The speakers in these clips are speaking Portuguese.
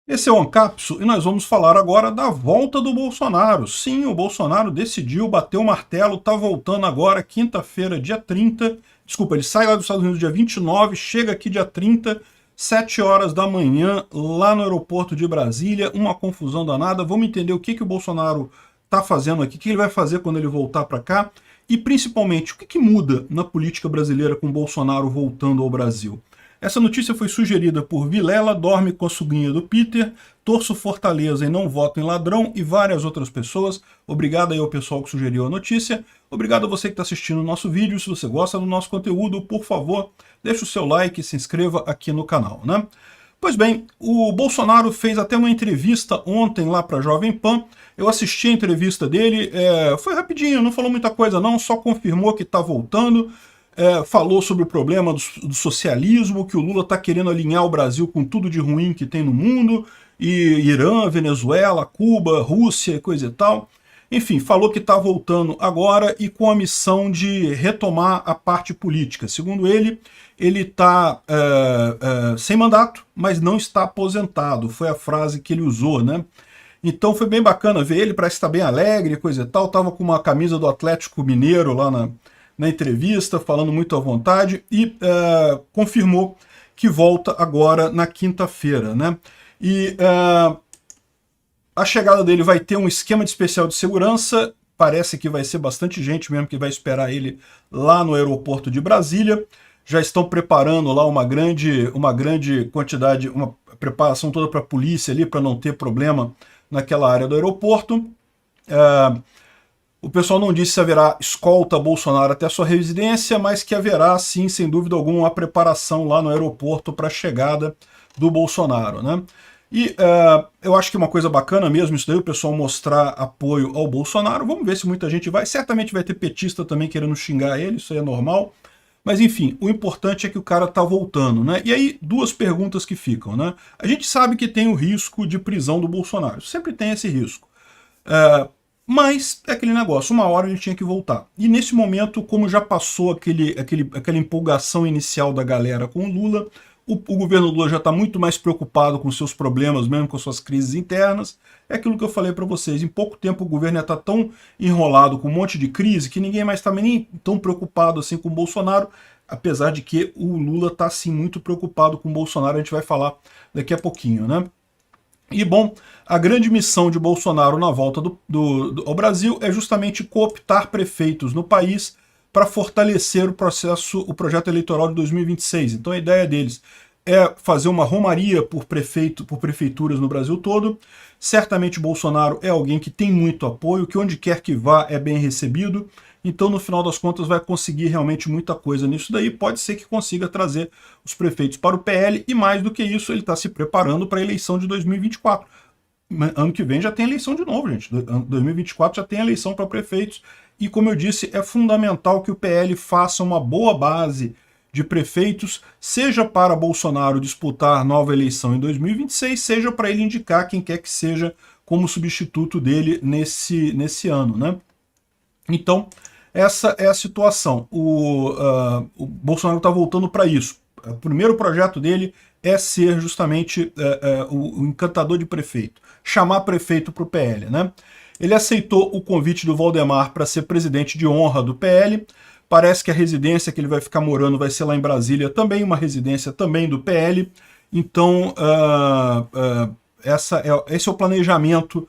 Esse é o Ancapso e nós vamos falar agora da volta do Bolsonaro. Sim, o Bolsonaro decidiu bater o martelo, tá voltando agora, quinta-feira, dia 30. Desculpa, ele sai lá dos Estados Unidos dia 29, chega aqui dia 30, 7 horas da manhã, lá no aeroporto de Brasília. Uma confusão danada. Vamos entender o que o Bolsonaro tá fazendo aqui, o que ele vai fazer quando ele voltar para cá. E principalmente, o que muda na política brasileira com o Bolsonaro voltando ao Brasil. Essa notícia foi sugerida por Vilela, dorme com a sobrinha do Peter, torço Fortaleza e não voto em ladrão e várias outras pessoas. Obrigado aí ao pessoal que sugeriu a notícia. Obrigado a você que está assistindo o nosso vídeo. Se você gosta do nosso conteúdo, por favor, deixe o seu like e se inscreva aqui no canal, né? Pois bem, o Bolsonaro fez até uma entrevista ontem lá para a Jovem Pan. Eu assisti a entrevista dele, foi rapidinho, não falou muita coisa não, só confirmou que está voltando. Falou sobre o problema do socialismo, que o Lula está querendo alinhar o Brasil com tudo de ruim que tem no mundo, e Irã, Venezuela, Cuba, Rússia, coisa e tal. Enfim, falou que está voltando agora e com a missão de retomar a parte política. Segundo ele está sem mandato, mas não está aposentado. Foi a frase que ele usou, né? Então foi bem bacana ver ele, parece estar bem alegre, coisa e tal. Estava com uma camisa do Atlético Mineiro lá na entrevista, falando muito à vontade, e confirmou que volta agora na quinta-feira, né? E a chegada dele vai ter um esquema de especial de segurança, parece que vai ser bastante gente mesmo que vai esperar ele lá no aeroporto de Brasília. Já estão preparando lá uma grande quantidade, uma preparação toda para a polícia ali, para não ter problema naquela área do aeroporto. O pessoal não disse se haverá escolta a Bolsonaro até a sua residência, mas que haverá, sim, sem dúvida alguma, uma preparação lá no aeroporto para a chegada do Bolsonaro, né? E eu acho que é uma coisa bacana mesmo isso daí, o pessoal mostrar apoio ao Bolsonaro. Vamos ver se muita gente vai. Certamente vai ter petista também querendo xingar ele, isso aí é normal. Mas enfim, o importante é que o cara tá voltando, né? E aí, duas perguntas que ficam, né? A gente sabe que tem o risco de prisão do Bolsonaro, sempre tem esse risco. Mas é aquele negócio, uma hora ele tinha que voltar. E nesse momento, como já passou aquela empolgação inicial da galera com o Lula, o governo Lula já está muito mais preocupado com seus problemas, mesmo com suas crises internas. É aquilo que eu falei para vocês, em pouco tempo o governo já está tão enrolado com um monte de crise que ninguém mais está nem tão preocupado assim com o Bolsonaro, apesar de que o Lula está sim muito preocupado com o Bolsonaro, a gente vai falar daqui a pouquinho, né? E, bom, a grande missão de Bolsonaro na volta ao Brasil é justamente cooptar prefeitos no país para fortalecer o projeto eleitoral de 2026. Então a ideia deles é fazer uma romaria por prefeituras no Brasil todo. Certamente Bolsonaro é alguém que tem muito apoio, que onde quer que vá é bem recebido. Então, no final das contas, vai conseguir realmente muita coisa nisso daí. Pode ser que consiga trazer os prefeitos para o PL e, mais do que isso, ele está se preparando para a eleição de 2024. Ano que vem já tem eleição de novo, gente. 2024 já tem eleição para prefeitos. E, como eu disse, é fundamental que o PL faça uma boa base de prefeitos, seja para Bolsonaro disputar nova eleição em 2026, seja para ele indicar quem quer que seja como substituto dele nesse ano, né? Então, essa é a situação. O Bolsonaro está voltando para isso. O primeiro projeto dele é ser justamente o encantador de prefeito, chamar prefeito para o PL, né? Ele aceitou o convite do Valdemar para ser presidente de honra do PL. Parece que a residência que ele vai ficar morando vai ser lá em Brasília, também uma residência também do PL. Então, esse é o planejamento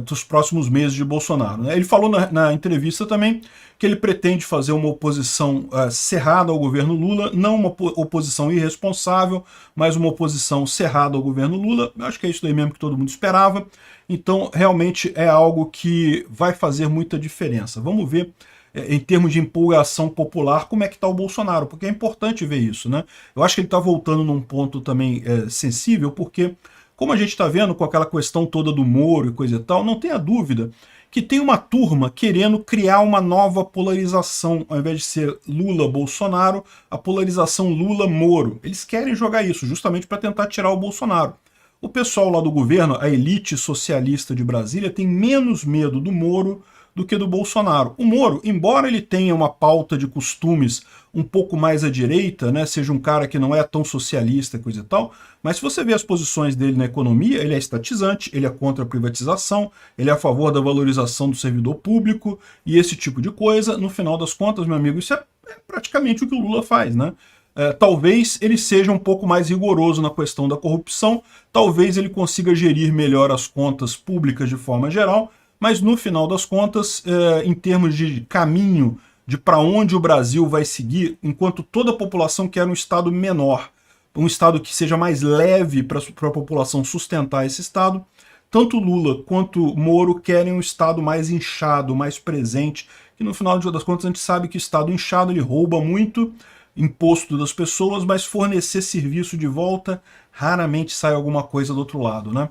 dos próximos meses de Bolsonaro, né? Ele falou na entrevista também que ele pretende fazer uma oposição cerrada ao governo Lula, não uma oposição irresponsável, mas uma oposição cerrada ao governo Lula. Eu acho que é isso daí mesmo que todo mundo esperava. Então, realmente é algo que vai fazer muita diferença. Vamos ver, em termos de empolgação popular, como é que está o Bolsonaro, porque é importante ver isso, né? Eu acho que ele está voltando num ponto também sensível, porque como a gente está vendo com aquela questão toda do Moro e coisa e tal, não tenha dúvida que tem uma turma querendo criar uma nova polarização, ao invés de ser Lula-Bolsonaro, a polarização Lula-Moro. Eles querem jogar isso justamente para tentar tirar o Bolsonaro. O pessoal lá do governo, a elite socialista de Brasília, tem menos medo do Moro do que do Bolsonaro. O Moro, embora ele tenha uma pauta de costumes um pouco mais à direita, né, seja um cara que não é tão socialista, coisa e tal, mas se você vê as posições dele na economia, ele é estatizante, ele é contra a privatização, ele é a favor da valorização do servidor público e esse tipo de coisa. No final das contas, meu amigo, isso é praticamente o que o Lula faz, né? Talvez ele seja um pouco mais rigoroso na questão da corrupção, talvez ele consiga gerir melhor as contas públicas de forma geral, mas no final das contas, em termos de caminho de para onde o Brasil vai seguir, enquanto toda a população quer um Estado menor, um Estado que seja mais leve para a população sustentar esse Estado, tanto Lula quanto Moro querem um Estado mais inchado, mais presente, que no final das contas a gente sabe que o Estado inchado ele rouba muito imposto das pessoas, mas fornecer serviço de volta, raramente sai alguma coisa do outro lado, né?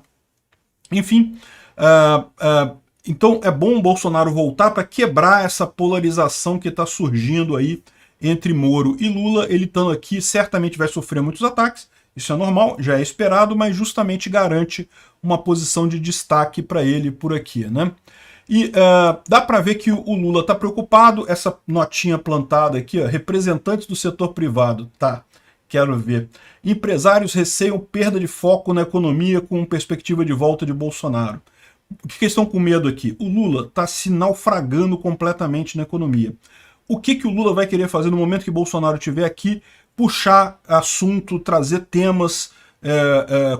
Enfim, então é bom o Bolsonaro voltar para quebrar essa polarização que está surgindo aí entre Moro e Lula. Ele estando aqui certamente vai sofrer muitos ataques, isso é normal, já é esperado, mas justamente garante uma posição de destaque para ele por aqui, né? E dá para ver que o Lula está preocupado, essa notinha plantada aqui, ó, representantes do setor privado, tá, quero ver. Empresários receiam perda de foco na economia com perspectiva de volta de Bolsonaro. O que eles estão com medo aqui? O Lula está se naufragando completamente na economia. O que o Lula vai querer fazer no momento que Bolsonaro estiver aqui? Puxar assunto, trazer temas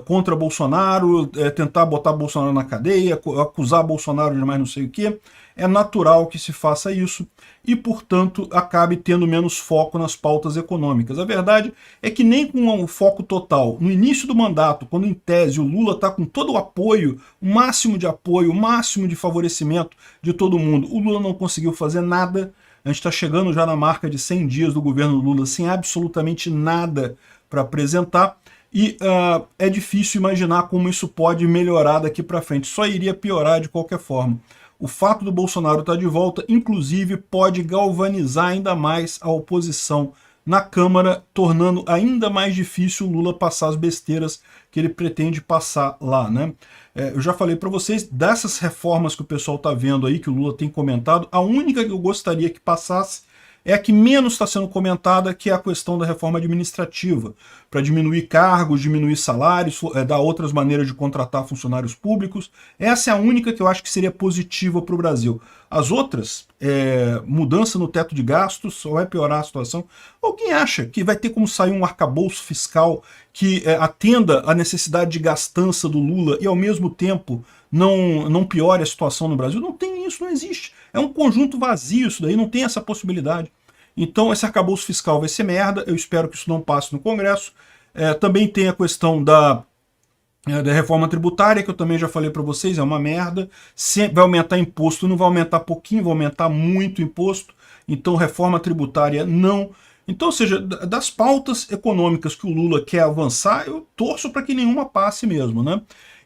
contra Bolsonaro, tentar botar Bolsonaro na cadeia, acusar Bolsonaro de mais não sei o que. É natural que se faça isso e, portanto, acabe tendo menos foco nas pautas econômicas. A verdade é que nem com o foco total, no início do mandato, quando em tese o Lula está com todo o apoio, o máximo de favorecimento de todo mundo, o Lula não conseguiu fazer nada. A gente está chegando já na marca de 100 dias do governo Lula sem absolutamente nada para apresentar. E é difícil imaginar como isso pode melhorar daqui para frente. Só iria piorar de qualquer forma. O fato do Bolsonaro estar de volta, inclusive, pode galvanizar ainda mais a oposição na Câmara, tornando ainda mais difícil o Lula passar as besteiras que ele pretende passar lá, né? Eu já falei para vocês, dessas reformas que o pessoal está vendo aí, que o Lula tem comentado, a única que eu gostaria que passasse é a que menos está sendo comentada, que é a questão da reforma administrativa, para diminuir cargos, diminuir salários, dar outras maneiras de contratar funcionários públicos. Essa é a única que eu acho que seria positiva para o Brasil. As outras, mudança no teto de gastos, só vai piorar a situação. Alguém acha que vai ter como sair um arcabouço fiscal que atenda à necessidade de gastança do Lula e, ao mesmo tempo, não piore a situação no Brasil? Não tem isso, não existe. É um conjunto vazio isso daí, não tem essa possibilidade. Então esse arcabouço fiscal vai ser merda, eu espero que isso não passe no Congresso. Também tem a questão da reforma tributária, que eu também já falei para vocês, é uma merda. Vai aumentar imposto, não vai aumentar pouquinho, vai aumentar muito imposto. Então reforma tributária não. Então, ou seja, das pautas econômicas que o Lula quer avançar, eu torço para que nenhuma passe mesmo, né?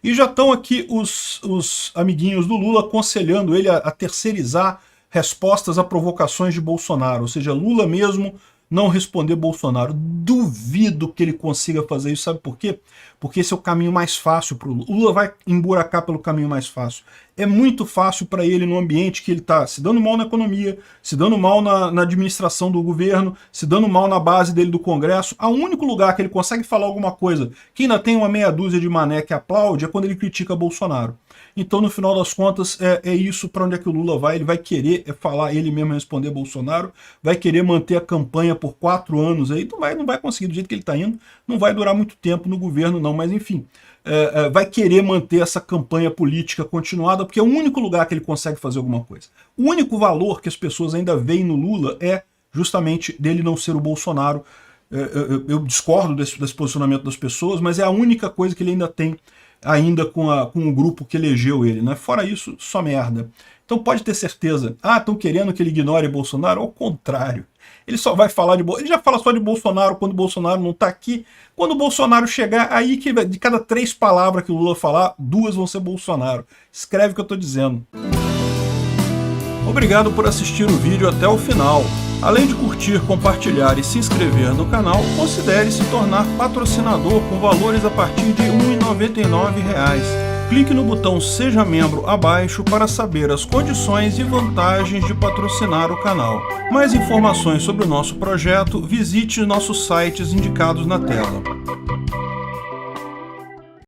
E já estão aqui os amiguinhos do Lula aconselhando ele a terceirizar respostas a provocações de Bolsonaro. Ou seja, Lula mesmo não responder Bolsonaro. Duvido que ele consiga fazer isso. Sabe por quê? Porque esse é o caminho mais fácil para o Lula. O Lula vai emburacar pelo caminho mais fácil. É muito fácil para ele no ambiente que ele está se dando mal na economia, se dando mal na administração do governo, se dando mal na base dele do Congresso. O único lugar que ele consegue falar alguma coisa que ainda tem uma meia dúzia de mané que aplaude é quando ele critica Bolsonaro. Então, no final das contas, é isso para onde é que o Lula vai. Ele vai querer falar, ele mesmo responder Bolsonaro, vai querer manter a campanha por 4 anos aí, não vai conseguir do jeito que ele está indo, não vai durar muito tempo no governo não, mas enfim, vai querer manter essa campanha política continuada, porque é o único lugar que ele consegue fazer alguma coisa. O único valor que as pessoas ainda veem no Lula é justamente dele não ser o Bolsonaro. Eu discordo desse posicionamento das pessoas, mas é a única coisa que ele ainda tem ainda com o grupo que elegeu ele, né? Fora isso, só merda. Então pode ter certeza, estão querendo que ele ignore Bolsonaro? Ao contrário. Ele só vai falar ele já fala só de Bolsonaro quando o Bolsonaro não está aqui. Quando o Bolsonaro chegar, aí que de cada 3 palavras que o Lula falar, 2 vão ser Bolsonaro. Escreve o que eu estou dizendo. Obrigado por assistir o vídeo até o final. Além de curtir, compartilhar e se inscrever no canal, considere se tornar patrocinador com valores a partir de R$ 1,99. Clique no botão Seja Membro abaixo para saber as condições e vantagens de patrocinar o canal. Mais informações sobre o nosso projeto, visite nossos sites indicados na tela.